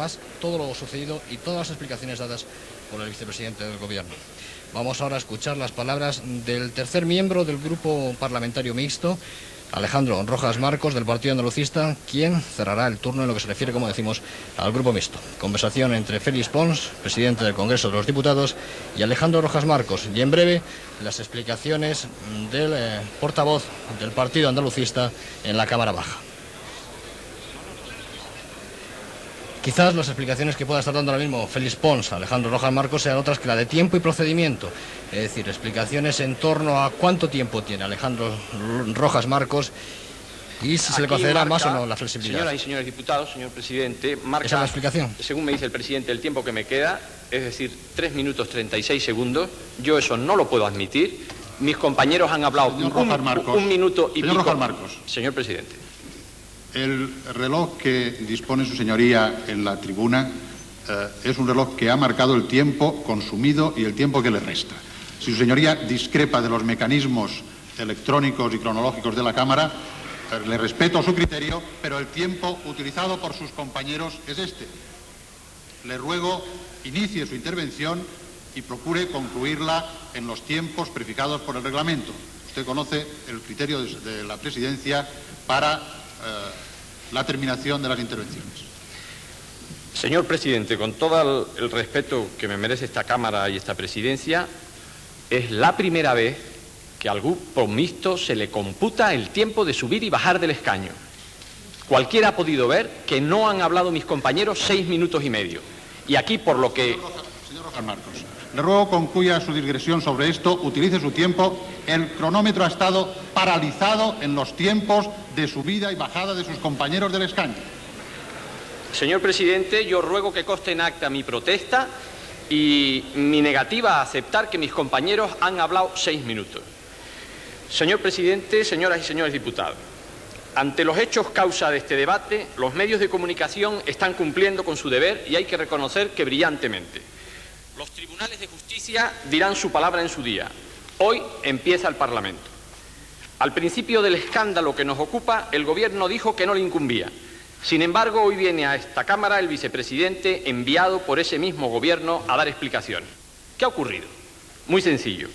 además todo lo sucedido y todas las explicaciones dadas por el vicepresidente del Gobierno. Vamos ahora a escuchar las palabras del tercer miembro del Grupo Parlamentario Mixto, Alejandro Rojas Marcos, del Partido Andalucista, quien cerrará el turno en lo que se refiere, como decimos, al Grupo Mixto. Conversación entre Félix Pons, presidente del Congreso de los Diputados, y Alejandro Rojas Marcos. Y en breve, las explicaciones del portavoz del Partido Andalucista en la Cámara Baja. Quizás las explicaciones que pueda estar dando ahora mismo Félix Pons, Alejandro Rojas Marcos, sean otras que la de tiempo y procedimiento. Es decir, explicaciones en torno a cuánto tiempo tiene Alejandro Rojas Marcos y si se le concederá más o no la flexibilidad. Señoras y señores diputados, señor presidente, marca, ¿esa es la explicación? Según me dice el presidente, el tiempo que me queda, es decir, 3 minutos 36 segundos. Yo eso no lo puedo admitir. Mis compañeros han hablado un minuto y pico. Rojas Marcos. Señor presidente. El reloj que dispone su señoría en la tribuna es un reloj que ha marcado el tiempo consumido y el tiempo que le resta. Si su señoría discrepa de los mecanismos electrónicos y cronológicos de la Cámara, le respeto su criterio, pero el tiempo utilizado por sus compañeros es este. Le ruego inicie su intervención y procure concluirla en los tiempos prefijados por el reglamento. Usted conoce el criterio de la presidencia para la terminación de las intervenciones. Señor presidente, con todo el respeto que me merece esta Cámara y esta presidencia, es la primera vez que al Grupo Mixto se le computa el tiempo de subir y bajar del escaño. Cualquiera ha podido ver que no han hablado mis compañeros 6 minutos y medio. Y aquí, por lo que... Señor Rojas Marcos, le ruego concluya su digresión sobre esto, utilice su tiempo. El cronómetro ha estado paralizado en los tiempos de subida y bajada de sus compañeros del escaño. Señor presidente, yo ruego que conste en acta mi protesta y mi negativa a aceptar que mis compañeros han hablado 6 minutos. Señor presidente, señoras y señores diputados, ante los hechos causa de este debate, los medios de comunicación están cumpliendo con su deber y hay que reconocer que brillantemente. Los tribunales de justicia dirán su palabra en su día. Hoy empieza el Parlamento. Al principio del escándalo que nos ocupa, el Gobierno dijo que no le incumbía. Sin embargo, hoy viene a esta Cámara el vicepresidente enviado por ese mismo Gobierno a dar explicaciones. ¿Qué ha ocurrido? Muy sencillo.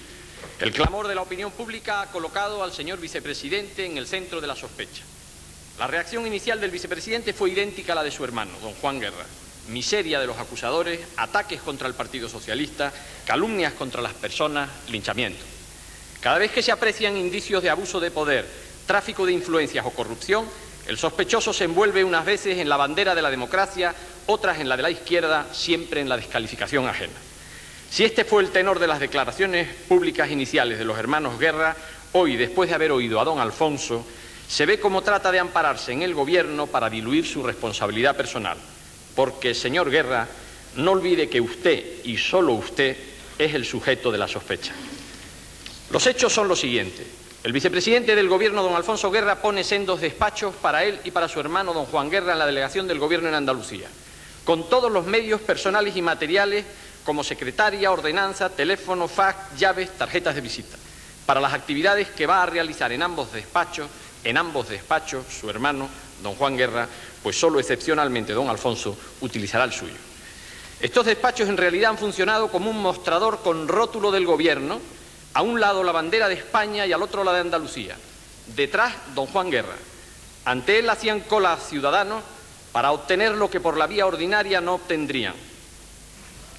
El clamor de la opinión pública ha colocado al señor vicepresidente en el centro de la sospecha. La reacción inicial del vicepresidente fue idéntica a la de su hermano, don Juan Guerra. Miseria de los acusadores, ataques contra el Partido Socialista, calumnias contra las personas, linchamiento. Cada vez que se aprecian indicios de abuso de poder, tráfico de influencias o corrupción, el sospechoso se envuelve unas veces en la bandera de la democracia, otras en la de la izquierda, siempre en la descalificación ajena. Si este fue el tenor de las declaraciones públicas iniciales de los hermanos Guerra, hoy, después de haber oído a don Alfonso, se ve cómo trata de ampararse en el Gobierno para diluir su responsabilidad personal. Porque, señor Guerra, no olvide que usted, y solo usted, es el sujeto de la sospecha. Los hechos son los siguientes. El vicepresidente del Gobierno, don Alfonso Guerra, pone sendos despachos para él y para su hermano, don Juan Guerra, en la delegación del Gobierno en Andalucía, con todos los medios personales y materiales como secretaria, ordenanza, teléfono, fax, llaves, tarjetas de visita, para las actividades que va a realizar en ambos despachos, su hermano, don Juan Guerra, pues solo excepcionalmente don Alfonso utilizará el suyo. Estos despachos en realidad han funcionado como un mostrador con rótulo del Gobierno, a un lado la bandera de España y al otro la de Andalucía. Detrás, don Juan Guerra. Ante él hacían cola ciudadanos para obtener lo que por la vía ordinaria no obtendrían.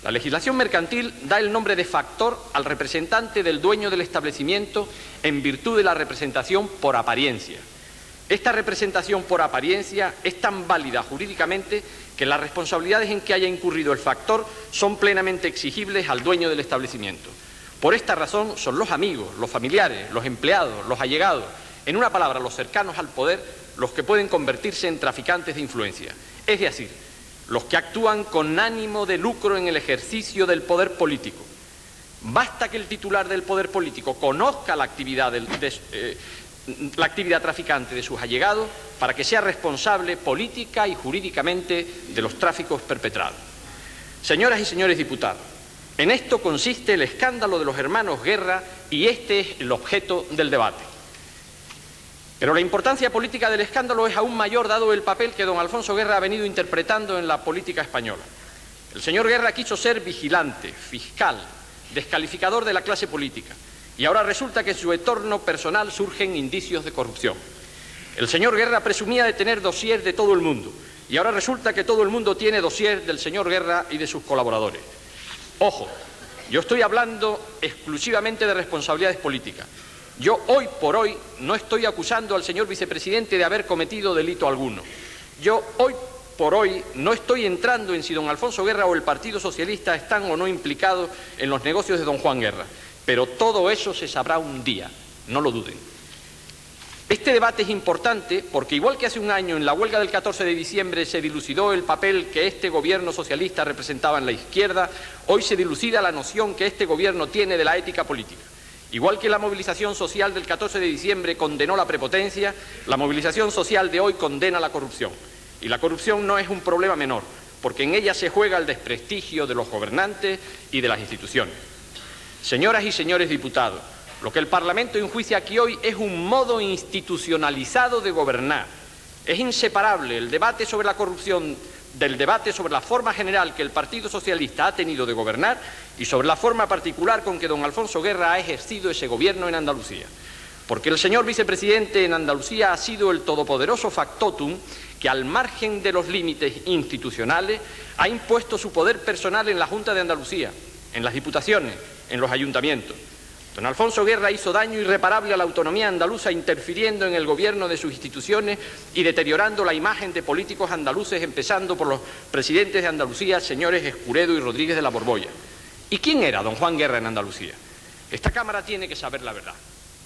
La legislación mercantil da el nombre de factor al representante del dueño del establecimiento en virtud de la representación por apariencia. Esta representación por apariencia es tan válida jurídicamente que las responsabilidades en que haya incurrido el factor son plenamente exigibles al dueño del establecimiento. Por esta razón son los amigos, los familiares, los empleados, los allegados, en una palabra, los cercanos al poder, los que pueden convertirse en traficantes de influencia. Es decir, los que actúan con ánimo de lucro en el ejercicio del poder político. Basta que el titular del poder político conozca la actividad traficante de sus allegados para que sea responsable política y jurídicamente de los tráficos perpetrados. Señoras y señores diputados, en esto consiste el escándalo de los hermanos Guerra y este es el objeto del debate. Pero la importancia política del escándalo es aún mayor dado el papel que don Alfonso Guerra ha venido interpretando en la política española. El señor Guerra quiso ser vigilante, fiscal, descalificador de la clase política, y ahora resulta que en su entorno personal surgen indicios de corrupción. El señor Guerra presumía de tener dossier de todo el mundo, y ahora resulta que todo el mundo tiene dossier del señor Guerra y de sus colaboradores. Ojo, yo estoy hablando exclusivamente de responsabilidades políticas. Yo hoy por hoy no estoy acusando al señor vicepresidente de haber cometido delito alguno. Yo hoy por hoy no estoy entrando en si don Alfonso Guerra o el Partido Socialista están o no implicados en los negocios de don Juan Guerra. Pero todo eso se sabrá un día, no lo duden. Este debate es importante porque, igual que hace un año en la huelga del 14 de diciembre se dilucidó el papel que este gobierno socialista representaba en la izquierda, hoy se dilucida la noción que este gobierno tiene de la ética política. Igual que la movilización social del 14 de diciembre condenó la prepotencia, la movilización social de hoy condena la corrupción. Y la corrupción no es un problema menor, porque en ella se juega el desprestigio de los gobernantes y de las instituciones. Señoras y señores diputados, lo que el Parlamento enjuicia aquí hoy es un modo institucionalizado de gobernar. Es inseparable el debate sobre la corrupción del debate sobre la forma general que el Partido Socialista ha tenido de gobernar y sobre la forma particular con que don Alfonso Guerra ha ejercido ese gobierno en Andalucía. Porque el señor vicepresidente en Andalucía ha sido el todopoderoso factotum que, al margen de los límites institucionales, ha impuesto su poder personal en la Junta de Andalucía, en las diputaciones, en los ayuntamientos. Don Alfonso Guerra hizo daño irreparable a la autonomía andaluza, interfiriendo en el gobierno de sus instituciones y deteriorando la imagen de políticos andaluces, empezando por los presidentes de Andalucía, señores Escuredo y Rodríguez de la Borbolla. ¿Y quién era don Juan Guerra en Andalucía? Esta Cámara tiene que saber la verdad.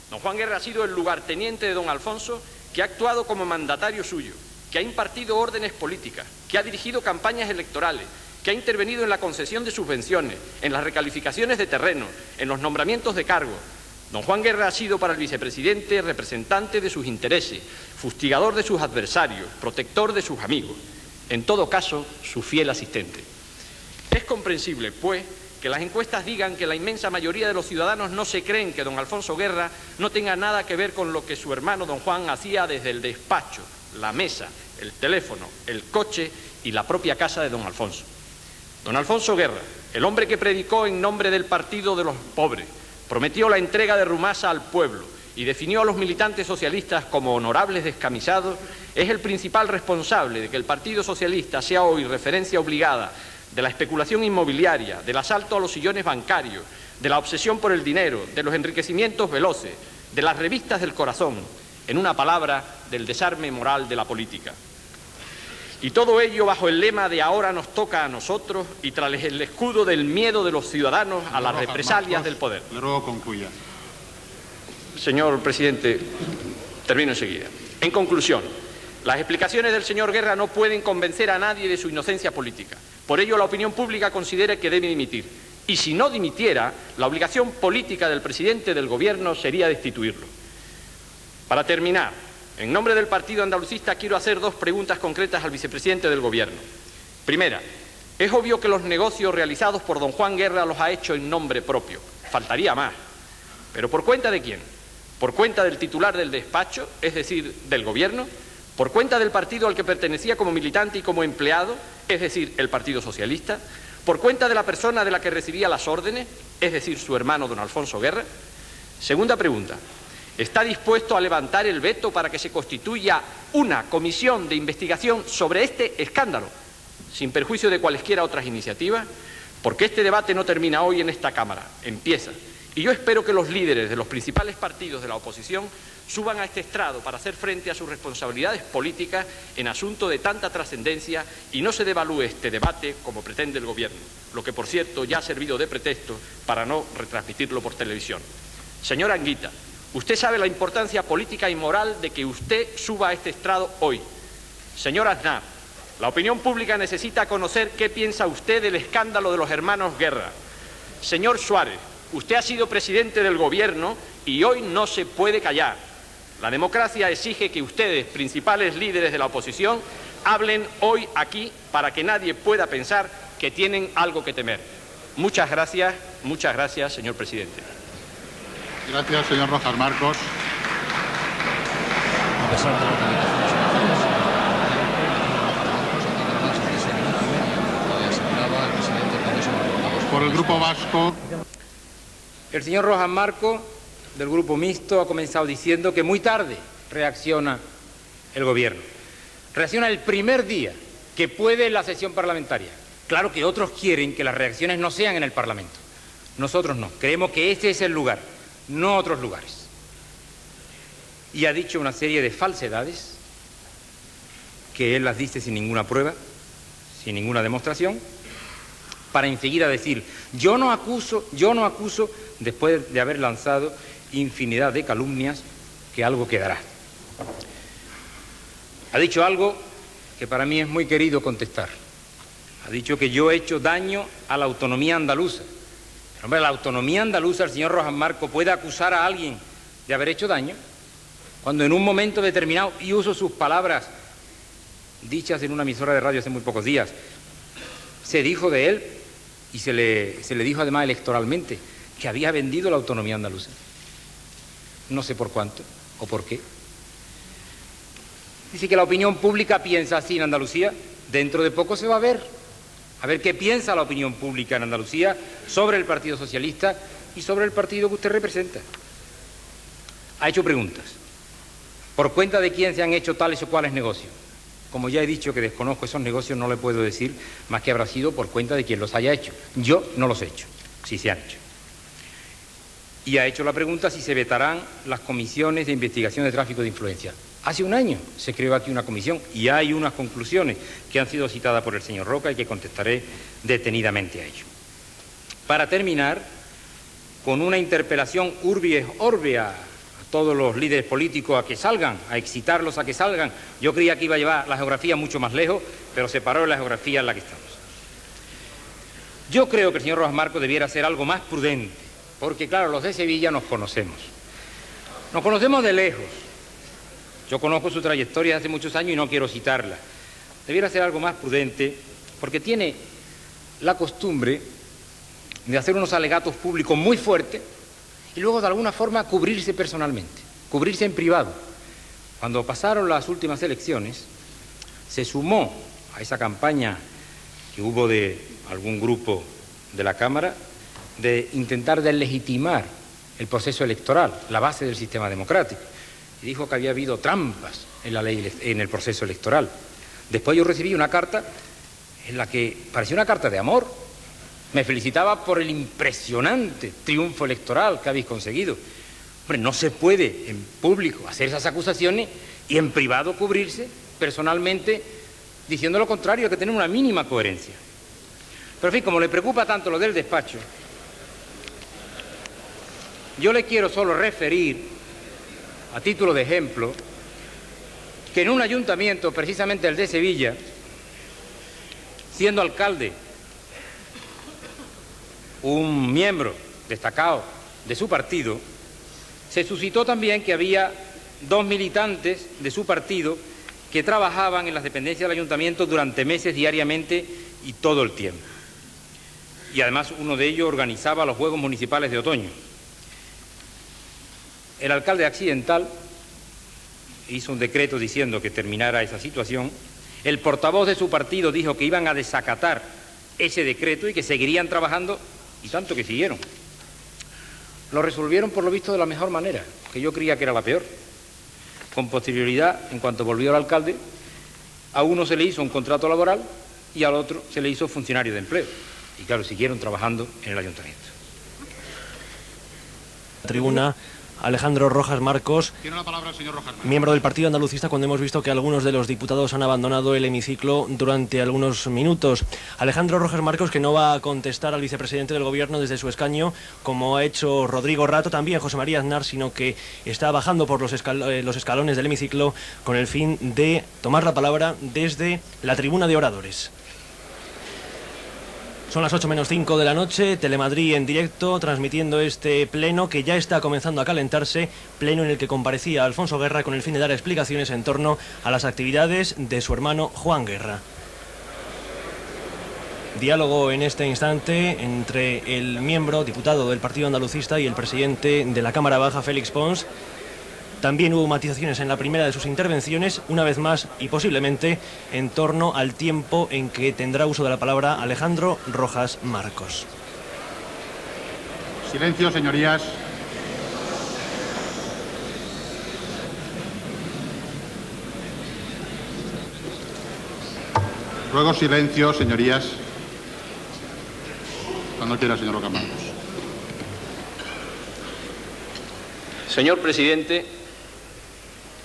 Don Juan Guerra ha sido el lugarteniente de don Alfonso, que ha actuado como mandatario suyo, que ha impartido órdenes políticas, que ha dirigido campañas electorales, que ha intervenido en la concesión de subvenciones, en las recalificaciones de terrenos, en los nombramientos de cargos. Don Juan Guerra ha sido para el vicepresidente representante de sus intereses, fustigador de sus adversarios, protector de sus amigos, en todo caso, su fiel asistente. Es comprensible, pues, que las encuestas digan que la inmensa mayoría de los ciudadanos no se creen que don Alfonso Guerra no tenga nada que ver con lo que su hermano don Juan hacía desde el despacho, la mesa, el teléfono, el coche y la propia casa de don Alfonso. Don Alfonso Guerra, el hombre que predicó en nombre del Partido de los Pobres, prometió la entrega de Rumasa al pueblo y definió a los militantes socialistas como honorables descamisados, es el principal responsable de que el Partido Socialista sea hoy referencia obligada de la especulación inmobiliaria, del asalto a los sillones bancarios, de la obsesión por el dinero, de los enriquecimientos veloces, de las revistas del corazón, en una palabra, del desarme moral de la política. Y todo ello bajo el lema de ahora nos toca a nosotros y tras el escudo del miedo de los ciudadanos a las represalias del poder. Le ruego concluya. Señor presidente, termino enseguida. En conclusión, las explicaciones del señor Guerra no pueden convencer a nadie de su inocencia política. Por ello, la opinión pública considera que debe dimitir. Y si no dimitiera, la obligación política del presidente del gobierno sería destituirlo. Para terminar, en nombre del Partido Andalucista quiero hacer dos preguntas concretas al vicepresidente del Gobierno. Primera, es obvio que los negocios realizados por don Juan Guerra los ha hecho en nombre propio. Faltaría más. ¿Pero por cuenta de quién? ¿Por cuenta del titular del despacho, es decir, del Gobierno? ¿Por cuenta del partido al que pertenecía como militante y como empleado, es decir, el Partido Socialista? ¿Por cuenta de la persona de la que recibía las órdenes, es decir, su hermano don Alfonso Guerra? Segunda pregunta. ¿Está dispuesto a levantar el veto para que se constituya una comisión de investigación sobre este escándalo, sin perjuicio de cualesquiera otras iniciativas? Porque este debate no termina hoy en esta Cámara, empieza. Y yo espero que los líderes de los principales partidos de la oposición suban a este estrado para hacer frente a sus responsabilidades políticas en asunto de tanta trascendencia y no se devalúe este debate como pretende el Gobierno, lo que, por cierto, ya ha servido de pretexto para no retransmitirlo por televisión. Señor Anguita, usted sabe la importancia política y moral de que usted suba a este estrado hoy. Señor Aznar, la opinión pública necesita conocer qué piensa usted del escándalo de los hermanos Guerra. Señor Suárez, usted ha sido presidente del Gobierno y hoy no se puede callar. La democracia exige que ustedes, principales líderes de la oposición, hablen hoy aquí para que nadie pueda pensar que tienen algo que temer. Muchas gracias, señor presidente. Gracias, señor Rojas Marcos. a pesar de las limitaciones iniciales. Además, de ese minuto y medio, aseguraba el presidente del Congreso de los Diputados. Por el Grupo Vasco. El señor Rojas Marcos, del Grupo Mixto, ha comenzado diciendo que muy tarde reacciona el Gobierno. Reacciona el primer día que puede en la sesión parlamentaria. Claro que otros quieren que las reacciones no sean en el Parlamento. Nosotros no. Creemos que este es el lugar, no otros lugares. Y ha dicho una serie de falsedades que él las dice sin ninguna prueba, sin ninguna demostración, para enseguida decir, yo no acuso, después de haber lanzado infinidad de calumnias, que algo quedará. Ha dicho algo que para mí es muy querido contestar. Ha dicho que yo he hecho daño a la autonomía andaluza. Pero, hombre, la autonomía andaluza, el señor Rojas Marcos puede acusar a alguien de haber hecho daño cuando en un momento determinado, y uso sus palabras dichas en una emisora de radio hace muy pocos días, se dijo de él y se le dijo además electoralmente que había vendido la autonomía andaluza. No sé por cuánto o por qué. Dice que la opinión pública piensa así en Andalucía. Dentro de poco se va a ver qué piensa la opinión pública en Andalucía sobre el Partido Socialista y sobre el partido que usted representa. Ha hecho preguntas. ¿Por cuenta de quién se han hecho tales o cuales negocios? Como ya he dicho que desconozco esos negocios, no le puedo decir más que habrá sido por cuenta de quien los haya hecho. Yo no los he hecho, si se han hecho. Y ha hecho la pregunta si se vetarán las comisiones de investigación de tráfico de influencia. Hace un año se creó aquí una comisión y hay unas conclusiones que han sido citadas por el señor Roca y que contestaré detenidamente a ello. Para terminar, con una interpelación urbi et orbi a todos los líderes políticos a que salgan, a excitarlos a que salgan. Yo creía que iba a llevar la geografía mucho más lejos, pero se paró en la geografía en la que estamos. Yo creo que el señor Rojas Marcos debiera ser algo más prudente, porque claro, los de Sevilla nos conocemos. Nos conocemos de lejos. Yo conozco su trayectoria hace muchos años y no quiero citarla. Debiera ser algo más prudente, porque tiene la costumbre de hacer unos alegatos públicos muy fuertes y luego de alguna forma cubrirse personalmente, cubrirse en privado. Cuando pasaron las últimas elecciones, se sumó a esa campaña que hubo de algún grupo de la Cámara de intentar deslegitimar el proceso electoral, la base del sistema democrático, y dijo que había habido trampas en la ley, en el proceso electoral. Después yo recibí una carta en la que parecía una carta de amor. Me felicitaba por el impresionante triunfo electoral que habéis conseguido. Hombre, no se puede en público hacer esas acusaciones y en privado cubrirse personalmente diciendo lo contrario, hay que tener una mínima coherencia. Pero en fin, como le preocupa tanto lo del despacho, yo le quiero solo referir, a título de ejemplo, que en un ayuntamiento, precisamente el de Sevilla, siendo alcalde un miembro destacado de su partido, se suscitó también que había 2 militantes de su partido que trabajaban en las dependencias del ayuntamiento durante meses diariamente y todo el tiempo. Y además uno de ellos organizaba los Juegos Municipales de Otoño. El alcalde accidental hizo un decreto diciendo que terminara esa situación. El portavoz de su partido dijo que iban a desacatar ese decreto y que seguirían trabajando. Y tanto que siguieron. Lo resolvieron por lo visto de la mejor manera, que yo creía que era la peor. Con posterioridad, en cuanto volvió el alcalde, a uno se le hizo un contrato laboral y al otro se le hizo funcionario de empleo. Y claro, siguieron trabajando en el ayuntamiento. Tribuna, Alejandro Rojas Marcos, Tiene la palabra el señor Rojas Marcos. miembro del Partido Andalucista, cuando hemos visto que algunos de los diputados han abandonado el hemiciclo durante algunos minutos. Alejandro Rojas Marcos, que no va a contestar al vicepresidente del Gobierno desde su escaño, como ha hecho Rodrigo Rato, también José María Aznar, sino que está bajando por los escalones del hemiciclo con el fin de tomar la palabra desde la tribuna de oradores. Son las 8 menos 5 de la noche, Telemadrid en directo, transmitiendo este pleno que ya está comenzando a calentarse, pleno en el que comparecía Alfonso Guerra con el fin de dar explicaciones en torno a las actividades de su hermano Juan Guerra. Diálogo en este instante entre el miembro, diputado del Partido Andalucista y el presidente de la Cámara Baja, Félix Pons, También hubo matizaciones en la primera de sus intervenciones, una vez más y posiblemente en torno al tiempo en que tendrá uso de la palabra Alejandro Rojas Marcos. Silencio, señorías. Ruego silencio, señorías. Cuando quiera, señor Rojas Marcos. Señor presidente,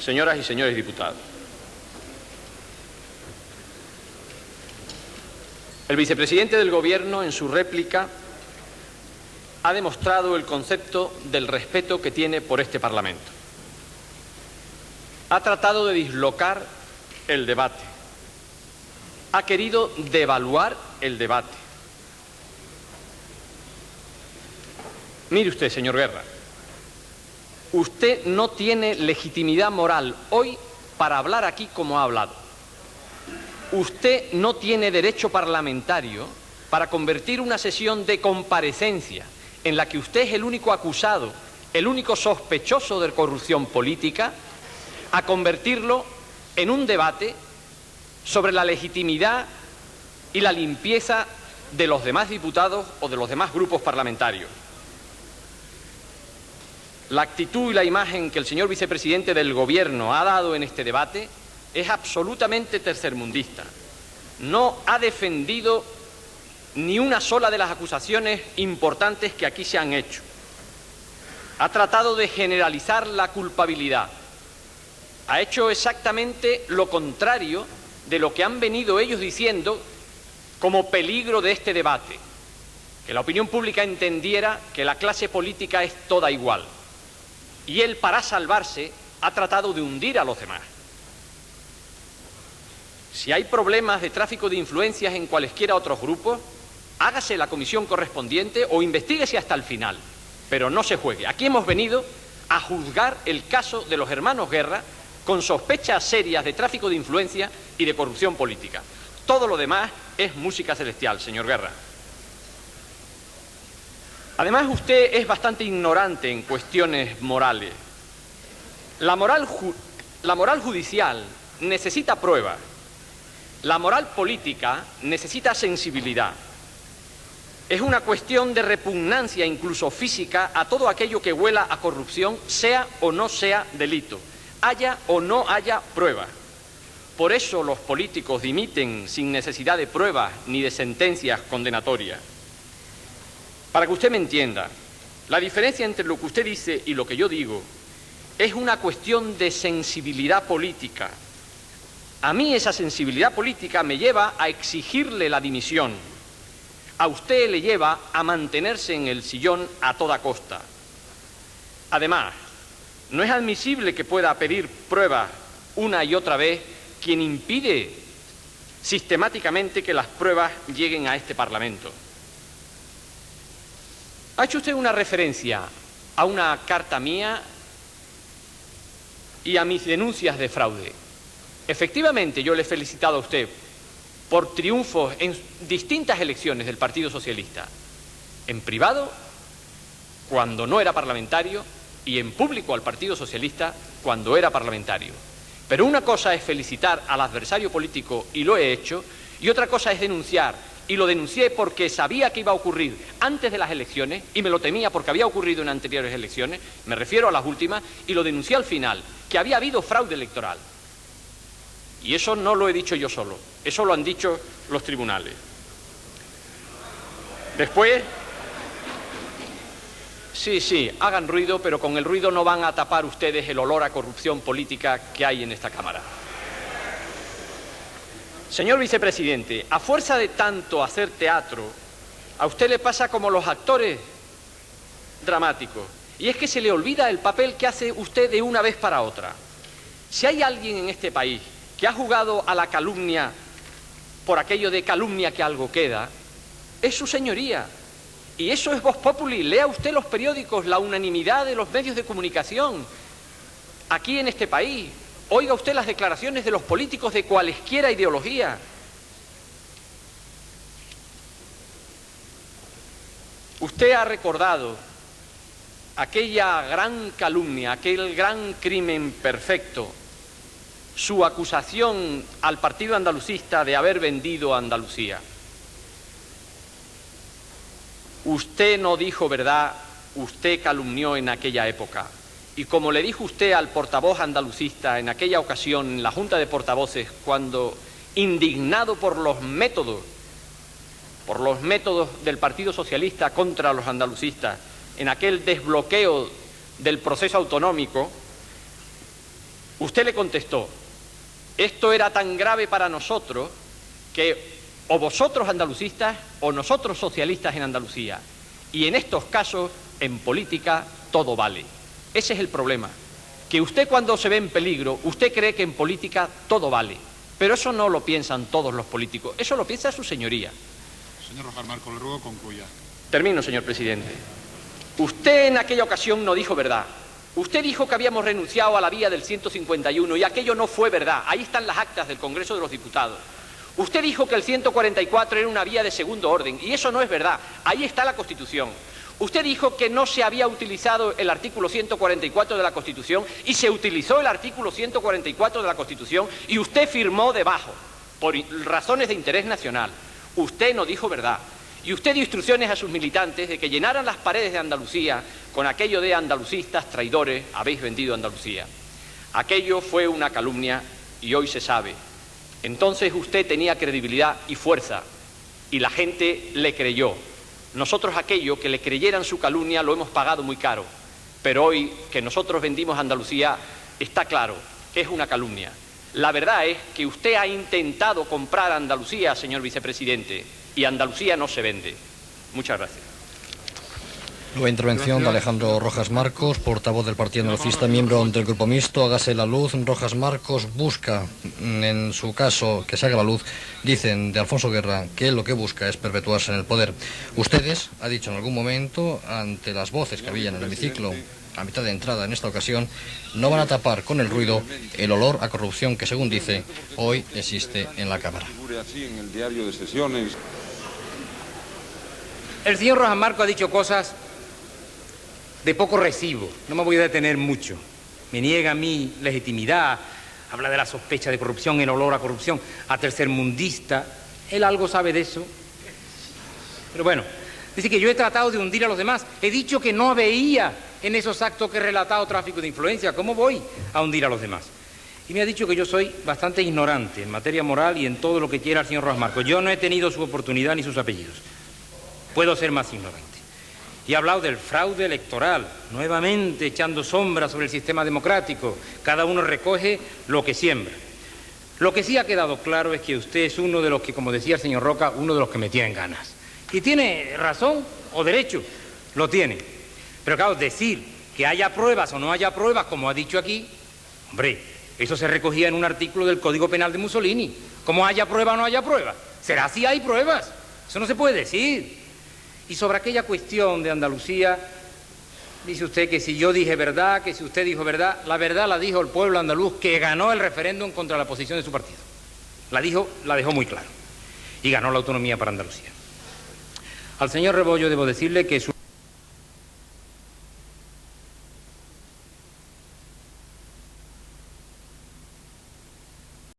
señoras y señores diputados, el vicepresidente del Gobierno, en su réplica, ha demostrado el concepto del respeto que tiene por este Parlamento. Ha tratado de dislocar el debate. Ha querido devaluar el debate. Mire usted, señor Guerra, usted no tiene legitimidad moral hoy para hablar aquí como ha hablado. Usted no tiene derecho parlamentario para convertir una sesión de comparecencia en la que usted es el único acusado, el único sospechoso de corrupción política, a convertirlo en un debate sobre la legitimidad y la limpieza de los demás diputados o de los demás grupos parlamentarios. La actitud y la imagen que el señor vicepresidente del Gobierno ha dado en este debate es absolutamente tercermundista. No ha defendido ni una sola de las acusaciones importantes que aquí se han hecho. Ha tratado de generalizar la culpabilidad. Ha hecho exactamente lo contrario de lo que han venido ellos diciendo como peligro de este debate, que la opinión pública entendiera que la clase política es toda igual. Y él, para salvarse, ha tratado de hundir a los demás. Si hay problemas de tráfico de influencias en cualesquiera otros grupos, hágase la comisión correspondiente o investíguese hasta el final, pero no se juegue. Aquí hemos venido a juzgar el caso de los hermanos Guerra con sospechas serias de tráfico de influencia y de corrupción política. Todo lo demás es música celestial, señor Guerra. Además, usted es bastante ignorante en cuestiones morales. La moral judicial necesita prueba. La moral política necesita sensibilidad. Es una cuestión de repugnancia, incluso física, a todo aquello que huela a corrupción, sea o no sea delito, haya o no haya prueba. Por eso los políticos dimiten sin necesidad de pruebas ni de sentencias condenatorias. Para que usted me entienda, la diferencia entre lo que usted dice y lo que yo digo es una cuestión de sensibilidad política. A mí esa sensibilidad política me lleva a exigirle la dimisión. A usted le lleva a mantenerse en el sillón a toda costa. Además, no es admisible que pueda pedir pruebas una y otra vez quien impide sistemáticamente que las pruebas lleguen a este Parlamento. Ha hecho usted una referencia a una carta mía y a mis denuncias de fraude. Efectivamente, yo le he felicitado a usted por triunfos en distintas elecciones del Partido Socialista, en privado, cuando no era parlamentario, y en público al Partido Socialista, cuando era parlamentario. Pero una cosa es felicitar al adversario político, y lo he hecho, y otra cosa es denunciar, y lo denuncié porque sabía que iba a ocurrir antes de las elecciones, y me lo temía porque había ocurrido en anteriores elecciones, me refiero a las últimas, y lo denuncié al final, que había habido fraude electoral. Y eso no lo he dicho yo solo, eso lo han dicho los tribunales. Después, sí, hagan ruido, pero con el ruido no van a tapar ustedes el olor a corrupción política que hay en esta Cámara. Señor vicepresidente, a fuerza de tanto hacer teatro, a usted le pasa como los actores dramáticos, y es que se le olvida el papel que hace usted de una vez para otra. Si hay alguien en este país que ha jugado a la calumnia por aquello de calumnia que algo queda, es su señoría. Y eso es Vox Populi. Lea usted los periódicos, la unanimidad de los medios de comunicación aquí en este país. Oiga usted las declaraciones de los políticos de cualesquiera ideología. Usted ha recordado aquella gran calumnia, aquel gran crimen perfecto, su acusación al partido andalucista de haber vendido a Andalucía. Usted no dijo verdad, usted calumnió en aquella época. Y como le dijo usted al portavoz andalucista en aquella ocasión en la Junta de Portavoces, cuando, indignado por los métodos del Partido Socialista contra los andalucistas, en aquel desbloqueo del proceso autonómico, usted le contestó: esto era tan grave para nosotros que o vosotros andalucistas o nosotros socialistas en Andalucía. Y en estos casos, en política, todo vale. Ese es el problema, que usted cuando se ve en peligro, usted cree que en política todo vale. Pero eso no lo piensan todos los políticos, eso lo piensa su señoría. Señor Rojas Marcos, le ruego concluya. Termino, señor presidente. Usted en aquella ocasión no dijo verdad. Usted dijo que habíamos renunciado a la vía del 151 y aquello no fue verdad. Ahí están las actas del Congreso de los Diputados. Usted dijo que el 144 era una vía de segundo orden y eso no es verdad. Ahí está la Constitución. Usted dijo que no se había utilizado el artículo 144 de la Constitución y se utilizó el artículo 144 de la Constitución y usted firmó debajo, por razones de interés nacional. Usted no dijo verdad. Y usted dio instrucciones a sus militantes de que llenaran las paredes de Andalucía con aquello de andalucistas, traidores, habéis vendido Andalucía. Aquello fue una calumnia y hoy se sabe. Entonces usted tenía credibilidad y fuerza y la gente le creyó. Nosotros aquello que le creyeran su calumnia lo hemos pagado muy caro, pero hoy que nosotros vendimos Andalucía está claro que es una calumnia. La verdad es que usted ha intentado comprar Andalucía, señor vicepresidente, y Andalucía no se vende. Muchas gracias. Nueva intervención de Alejandro Rojas Marcos, portavoz del Partido Andalucista, miembro del Grupo Mixto. Hágase la luz. Rojas Marcos busca, en su caso, que se haga la luz. Dicen de Alfonso Guerra que él lo que busca es perpetuarse en el poder. Ustedes, ha dicho en algún momento, ante las voces que había en el hemiciclo a mitad de entrada en esta ocasión, no van a tapar con el ruido el olor a corrupción que, según dice, hoy existe en la Cámara. El señor Rojas Marcos ha dicho cosas de poco recibo, no me voy a detener mucho. Me niega a mí legitimidad, habla de la sospecha de corrupción, el olor a corrupción, a tercermundista. Él algo sabe de eso. Pero bueno, dice que yo he tratado de hundir a los demás. He dicho que no veía en esos actos que he relatado tráfico de influencia. ¿Cómo voy a hundir a los demás? Y me ha dicho que yo soy bastante ignorante en materia moral y en todo lo que quiera el señor Rojas Marcos. Yo no he tenido su oportunidad ni sus apellidos. Puedo ser más ignorante. Y ha hablado del fraude electoral, nuevamente echando sombra sobre el sistema democrático. Cada uno recoge lo que siembra. Lo que sí ha quedado claro es que usted es uno de los que, como decía el señor Roca, uno de los que me tienen ganas. Y tiene razón o derecho, lo tiene. Pero claro, decir que haya pruebas o no haya pruebas, como ha dicho aquí, hombre, eso se recogía en un artículo del Código Penal de Mussolini. Como haya prueba o no haya prueba. Será si hay pruebas. Eso no se puede decir. Y sobre aquella cuestión de Andalucía, dice usted que si yo dije verdad, que si usted dijo verdad, la verdad la dijo el pueblo andaluz que ganó el referéndum contra la posición de su partido. La dejó muy claro. Y ganó la autonomía para Andalucía. Al señor Rebollo debo decirle que su